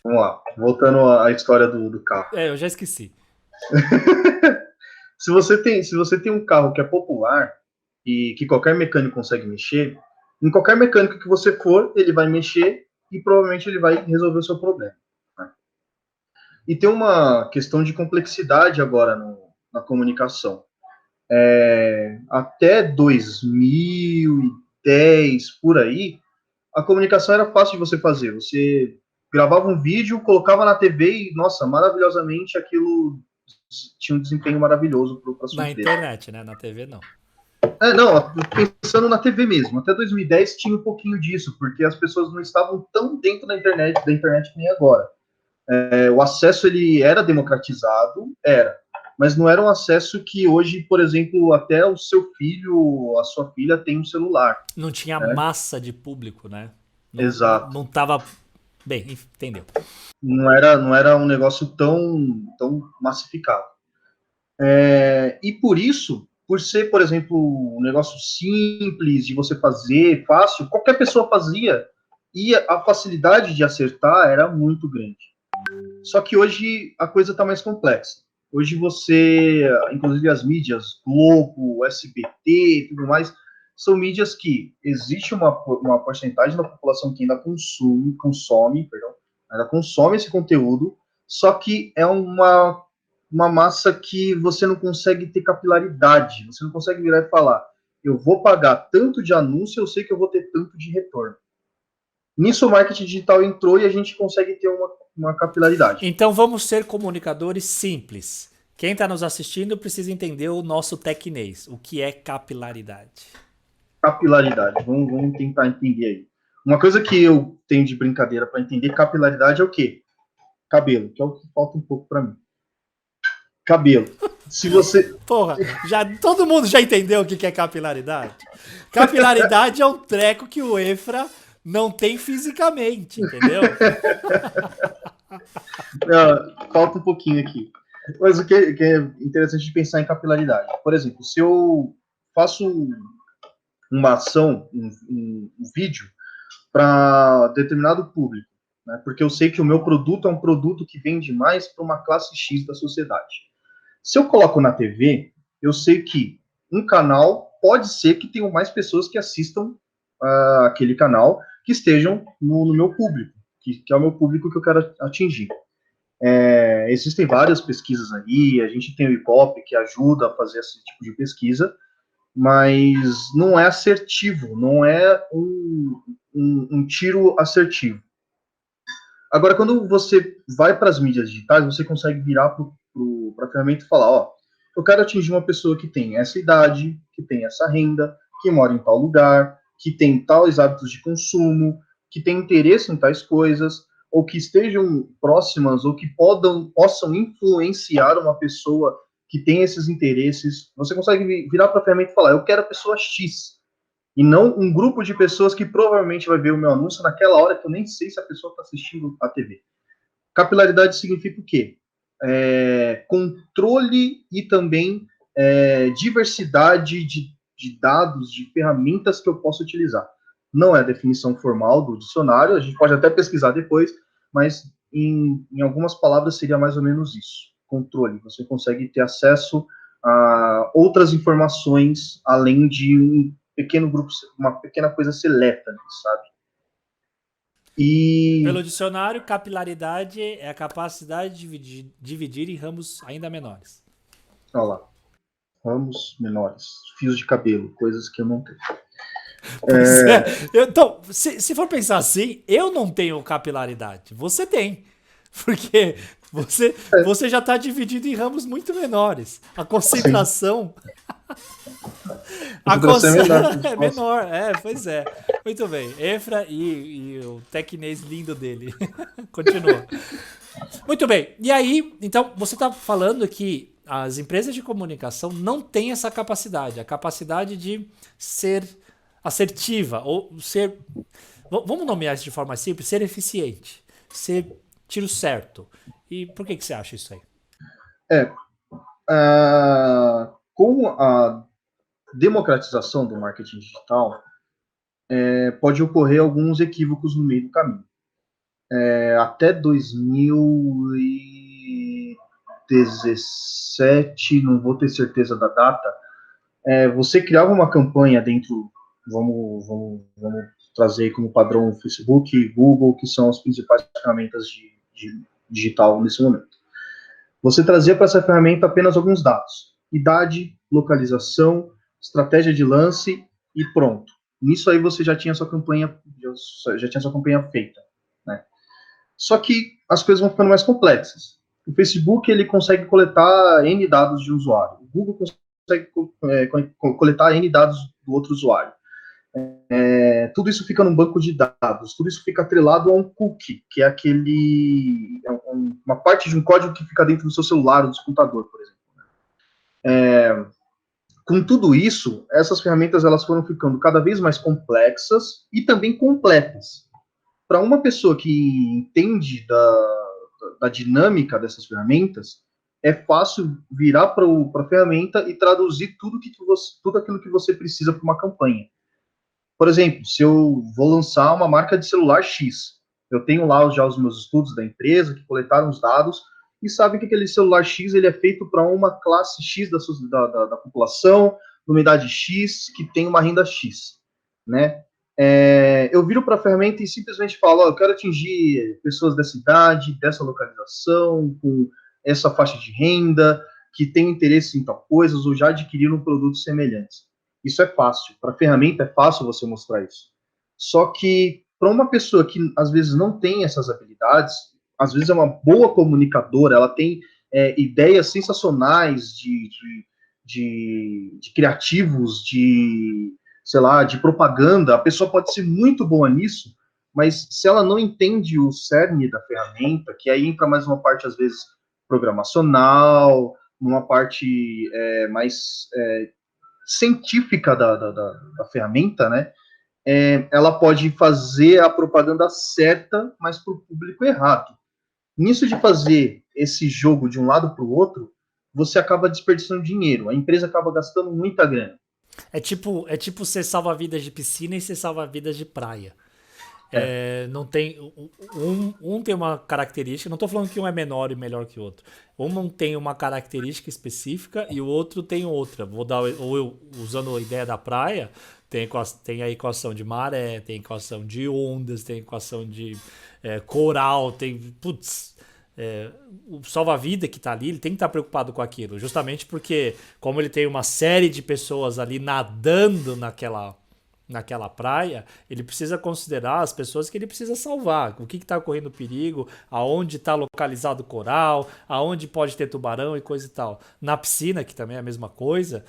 Vamos lá, voltando à história do carro. É, eu já esqueci. Se você tem um carro que é popular e que qualquer mecânico consegue mexer, em qualquer mecânico que você for, ele vai mexer e provavelmente ele vai resolver o seu problema. Né? E tem uma questão de complexidade agora na comunicação. Até 2010, por aí, a comunicação era fácil de você fazer. Você gravava um vídeo, colocava na TV e, nossa, maravilhosamente aquilo tinha um desempenho maravilhoso para a sua Na empresa. internet, né? Na TV, não. Não, pensando na TV mesmo. Até 2010 tinha um pouquinho disso, porque as pessoas não estavam tão dentro da internet que nem agora. O acesso ele era democratizado, era, mas não era um acesso que hoje, por exemplo, até o seu filho, a sua filha tem um celular, Não tinha né? massa de público, né? Não, Exato. não tava. Bem, entendeu. Não era um negócio tão massificado. E por isso, por ser, por exemplo, um negócio simples de você fazer, fácil, qualquer pessoa fazia, e a facilidade de acertar era muito grande. Só que hoje a coisa está mais complexa. Hoje você, inclusive as mídias, Globo, SBT e tudo mais, são mídias que existe uma porcentagem da população que ainda ainda consome esse conteúdo, só que é uma massa que você não consegue ter capilaridade, você não consegue virar e falar, eu vou pagar tanto de anúncio, eu sei que eu vou ter tanto de retorno. Nisso o marketing digital entrou e a gente consegue ter uma capilaridade. Então vamos ser comunicadores simples. Quem está nos assistindo precisa entender o nosso tecnês. O que é capilaridade? Capilaridade. Vamos tentar entender aí. Uma coisa que eu tenho de brincadeira para entender capilaridade é o quê? Cabelo, que é o que falta um pouco para mim. Cabelo. Se você. Porra, já, todo mundo já entendeu o que é capilaridade? Capilaridade é um treco que o Efra não tem fisicamente, entendeu? Falta um pouquinho aqui. Mas o que é interessante de pensar em capilaridade? Por exemplo, se eu faço uma ação, um vídeo, para determinado público, né? Porque eu sei que o meu produto é um produto que vende mais para uma classe X da sociedade. Se eu coloco na TV, eu sei que um canal pode ser que tenham mais pessoas que assistam aquele canal que estejam no meu público, que é o meu público que eu quero atingir. Existem várias pesquisas aí, a gente tem o IBOP que ajuda a fazer esse tipo de pesquisa, mas não é assertivo, não é um tiro assertivo. Agora, quando você vai para as mídias digitais, você consegue virar para a ferramenta e falar, ó, eu quero atingir uma pessoa que tem essa idade, que tem essa renda, que mora em tal lugar, que tem tais hábitos de consumo, que tem interesse em tais coisas, ou que estejam próximas, ou que possam influenciar uma pessoa que tem esses interesses. Você consegue virar para a ferramenta e falar, eu quero a pessoa X, e não um grupo de pessoas que provavelmente vai ver o meu anúncio naquela hora que eu nem sei se a pessoa está assistindo a TV. Capilaridade significa o quê? Controle e também diversidade de dados, de ferramentas que eu posso utilizar. Não é a definição formal do dicionário, a gente pode até pesquisar depois, mas em algumas palavras seria mais ou menos isso. Controle. Você consegue ter acesso a outras informações além de um pequeno grupo, uma pequena coisa seleta, sabe? Pelo E, dicionário, capilaridade é a capacidade de dividir em ramos ainda menores. olha lá, ramos menores, fios de cabelo, coisas que eu não tenho. Pois é. Então, se for pensar assim, eu não tenho capilaridade. Você tem. Porque você já está dividido em ramos muito menores. A Sim, concentração. A concentração é menor. é Nossa. menor. É, pois é. Muito bem. Efra e o tecnês lindo dele. Continua. Muito bem. E aí, então, você está falando que as empresas de comunicação não têm essa capacidade, a capacidade de ser assertiva ou ser. Vamos nomear isso de forma simples: ser eficiente, ser tiro certo. E por que você acha isso aí? É, com a democratização do marketing digital, pode ocorrer alguns equívocos no meio do caminho. até 2017, não vou ter certeza da data, você criava uma campanha dentro, vamos trazer como padrão o Facebook e Google, que são as principais ferramentas de digital nesse momento. Você trazia para essa ferramenta apenas alguns dados: idade, localização, estratégia de lance e pronto. Nisso aí você já tinha sua campanha, feita, né? Só que as coisas vão ficando mais complexas. O Facebook ele consegue coletar N dados de usuário. O Google consegue coletar N dados do outro usuário. Tudo isso fica num banco de dados, tudo isso fica atrelado a um cookie, que é uma parte de um código que fica dentro do seu celular ou do seu computador, por exemplo. Com tudo isso, essas ferramentas elas foram ficando cada vez mais complexas e também completas. Para uma pessoa que entende da dinâmica dessas ferramentas, é fácil virar para a ferramenta e traduzir tudo aquilo que você precisa para uma campanha. Por exemplo, se eu vou lançar uma marca de celular X, eu tenho lá já os meus estudos da empresa que coletaram os dados e sabem que aquele celular X ele é feito para uma classe X da população, numa idade X, que tem uma renda X, né? Eu viro para a ferramenta e simplesmente falo, eu quero atingir pessoas dessa idade, dessa localização, com essa faixa de renda, que tem interesse em tal coisas ou já adquiriram produtos semelhantes. Isso é fácil. Para a ferramenta é fácil você mostrar isso. Só que para uma pessoa que às vezes não tem essas habilidades, às vezes é uma boa comunicadora, ela tem ideias sensacionais de criativos, sei lá, de propaganda, a pessoa pode ser muito boa nisso, mas se ela não entende o cerne da ferramenta, que aí entra mais uma parte, às vezes, programacional, numa parte mais científica da ferramenta, né? Ela pode fazer a propaganda certa, mas para o público errado. Nisso de fazer esse jogo de um lado para o outro, você acaba desperdiçando dinheiro. A empresa acaba gastando muita grana. É tipo você salva vidas de piscina e você salva vidas de praia. Não tem um tem uma característica, não estou falando que um é menor e melhor que o outro. Um tem uma característica específica e o outro tem outra. Vou dar usando a ideia da praia, tem a equação de maré, tem a equação de ondas, tem a equação de coral, tem o salva-vida que está ali, ele tem que estar preocupado com aquilo, justamente porque como ele tem uma série de pessoas ali nadando naquela praia, ele precisa considerar as pessoas que ele precisa salvar, o que está correndo perigo, aonde está localizado o coral, aonde pode ter tubarão e coisa e tal. Na piscina, que também é a mesma coisa,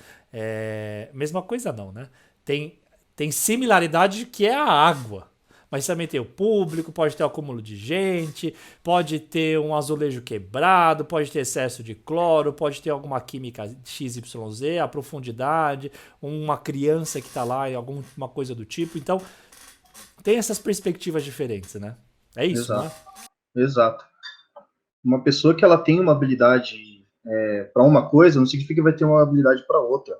mesma coisa não, né? Tem similaridade que é a água. Mas também tem o público, pode ter o acúmulo de gente, pode ter um azulejo quebrado, pode ter excesso de cloro, pode ter alguma química XYZ, a profundidade, uma criança que está lá e alguma coisa do tipo. Então, tem essas perspectivas diferentes, né? É isso, Exato. né? Exato. Uma pessoa que ela tem uma habilidade para uma coisa, não significa que vai ter uma habilidade para outra.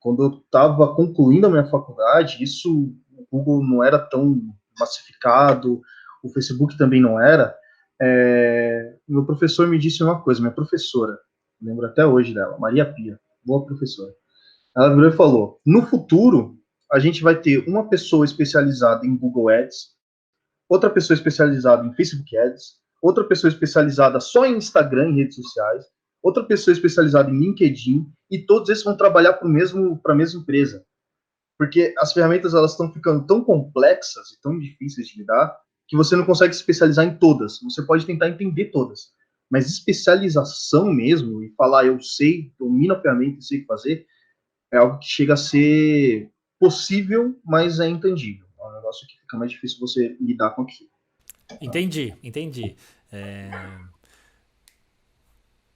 Quando eu estava concluindo a minha faculdade, o Google não era tão massificado, o Facebook também não era. Meu professor me disse uma coisa, minha professora, lembro até hoje dela, Maria Pia, boa professora. Ela virou e falou: no futuro, a gente vai ter uma pessoa especializada em Google Ads, outra pessoa especializada em Facebook Ads, outra pessoa especializada só em Instagram e redes sociais, outra pessoa especializada em LinkedIn, e todos esses vão trabalhar para a mesma empresa. Porque as ferramentas elas estão ficando tão complexas e tão difíceis de lidar que você não consegue se especializar em todas. Você pode tentar entender todas, mas especialização mesmo e falar eu sei, domino a ferramenta e sei o que fazer, é algo que chega a ser possível, mas é intangível. É um negócio que fica mais difícil você lidar com aquilo. Entendi.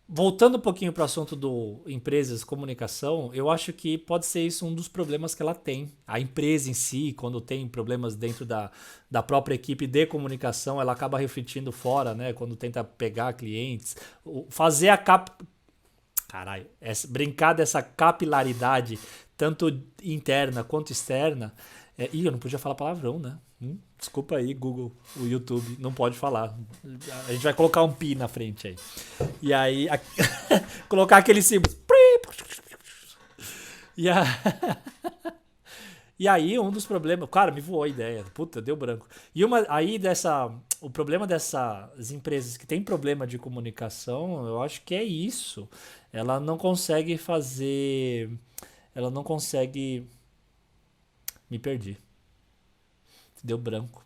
Voltando um pouquinho para o assunto do empresas, comunicação, eu acho que pode ser isso um dos problemas que ela tem. A empresa em si, quando tem problemas dentro da própria equipe de comunicação, ela acaba refletindo fora, né? Quando tenta pegar clientes, fazer brincar dessa capilaridade, tanto interna quanto externa. Eu não podia falar palavrão, né? Desculpa aí, Google, o YouTube, não pode falar. A gente vai colocar um pi na frente aí. E aí, colocar aquele símbolo. E, a... e aí, um dos problemas. Cara, me voou a ideia. Puta, deu branco. E o problema dessas empresas que têm problema de comunicação, eu acho que é isso. Ela não consegue fazer. Ela não consegue. Me perdi. Deu branco.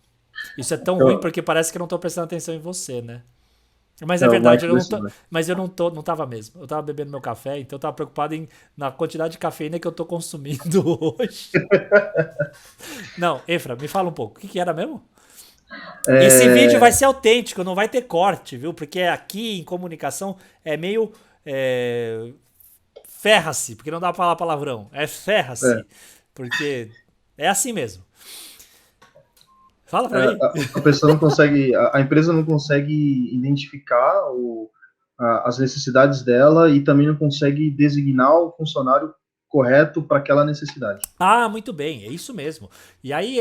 Isso é tão ruim porque parece que eu não tô prestando atenção em você, né? Mas é verdade, não tava mesmo. Eu tava bebendo meu café, então eu tava preocupado na quantidade de cafeína que eu tô consumindo hoje. Não, Efra, me fala um pouco. O que era mesmo? Esse vídeo vai ser autêntico, não vai ter corte, viu? Porque aqui em comunicação é meio. Ferra-se, porque não dá pra falar palavrão. É ferra-se. Porque é assim mesmo. Fala pra mim. A pessoa não consegue, a empresa não consegue identificar as necessidades dela e também não consegue designar o funcionário correto para aquela necessidade. Ah, muito bem, é isso mesmo. E aí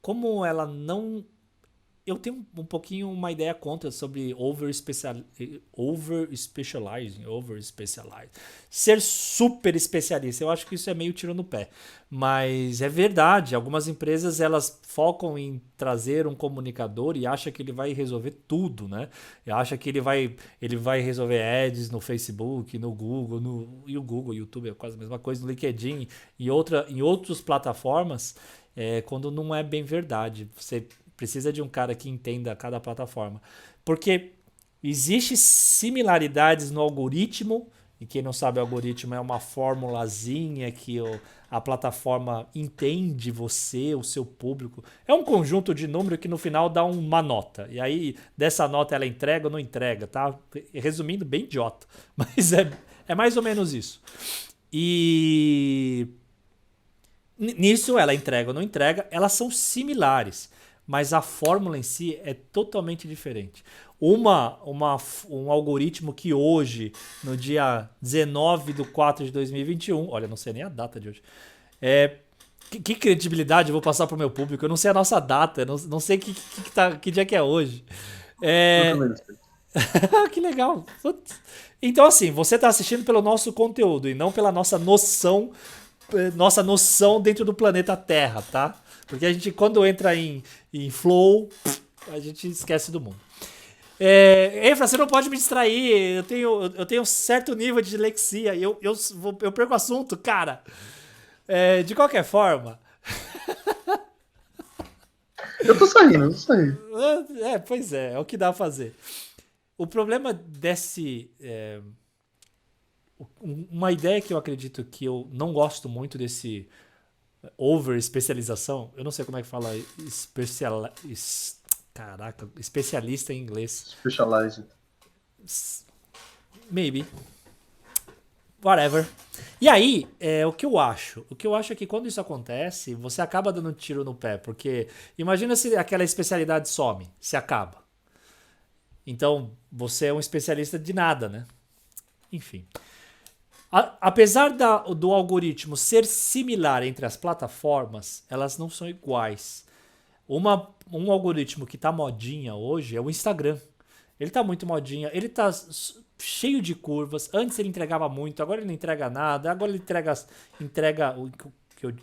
como ela não. Eu tenho um pouquinho uma ideia contra sobre over-specializing. Ser super especialista. Eu acho que isso é meio tiro no pé. Mas é verdade, algumas empresas elas focam em trazer um comunicador e acham que ele vai resolver tudo, né? E acha que ele vai resolver ads no Facebook, no Google, e o Google, o YouTube é quase a mesma coisa, no LinkedIn e em outras plataformas, quando não é bem verdade. Você precisa de um cara que entenda cada plataforma. Porque existe similaridades no algoritmo, e quem não sabe, o algoritmo é uma formulazinha que a plataforma entende você, o seu público. É um conjunto de números que no final dá uma nota. E aí, dessa nota ela entrega ou não entrega, tá? Resumindo, bem idiota. Mas é mais ou menos isso. E nisso ela entrega ou não entrega, elas são similares. Mas a fórmula em si é totalmente diferente. Um algoritmo que hoje, no dia 19/4/2021, olha, não sei nem a data de hoje, que credibilidade eu vou passar para o meu público? Eu não sei a nossa data, não sei que dia que é hoje. Que legal. Então, assim, você está assistindo pelo nosso conteúdo e não pela nossa noção dentro do planeta Terra, tá? Porque a gente, quando entra em flow, a gente esquece do mundo. Efra, você não pode me distrair. Eu tenho um certo nível de dislexia e eu perco o assunto, cara. De qualquer forma. Eu tô saindo. Pois é o que dá a fazer. O problema uma ideia que eu acredito que eu não gosto muito desse over-especialização, eu não sei como é que fala especialista em inglês. Specialized. Maybe. Whatever. E aí, o que eu acho? O que eu acho é que quando isso acontece, você acaba dando um tiro no pé, porque imagina se aquela especialidade some, se acaba. Então, você é um especialista de nada, né? Enfim. Apesar do algoritmo ser similar entre as plataformas, elas não são iguais. Um algoritmo que tá modinha hoje é o Instagram. Ele tá muito modinha, ele tá cheio de curvas. Antes ele entregava muito, agora ele não entrega nada. Agora ele entrega o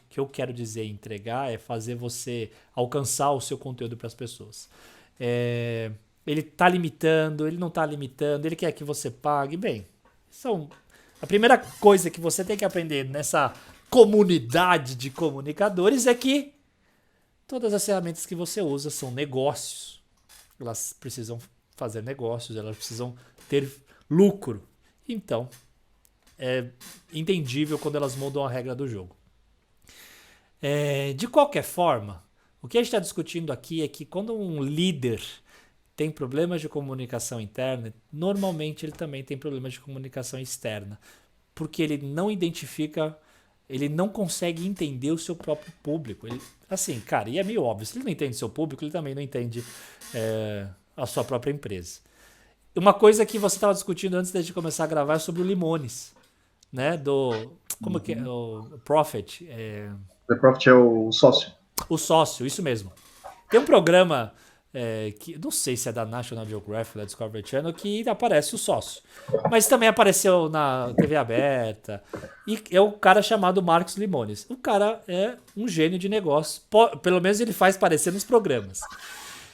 que eu quero dizer entregar é fazer você alcançar o seu conteúdo para as pessoas. Ele tá limitando, ele não tá limitando, ele quer que você pague. Bem, a primeira coisa que você tem que aprender nessa comunidade de comunicadores é que todas as ferramentas que você usa são negócios. Elas precisam fazer negócios, elas precisam ter lucro. Então, é entendível quando elas mudam a regra do jogo. De qualquer forma, o que a gente está discutindo aqui é que quando um líder tem problemas de comunicação interna, normalmente ele também tem problemas de comunicação externa, porque ele não identifica, ele não consegue entender o seu próprio público. Assim, cara, e é meio óbvio, se ele não entende o seu público, ele também não entende a sua própria empresa. Uma coisa que você estava discutindo antes de começar a gravar é sobre o Limones, né? Como que é? O Profit. The Profit é o sócio. O sócio, isso mesmo. Tem um programa que não sei se é da National Geographic, da Discovery Channel, que aparece o sócio. Mas também apareceu na TV aberta. E é o cara chamado Marcos Limones. O cara é um gênio de negócio. Pelo menos ele faz parecer nos programas.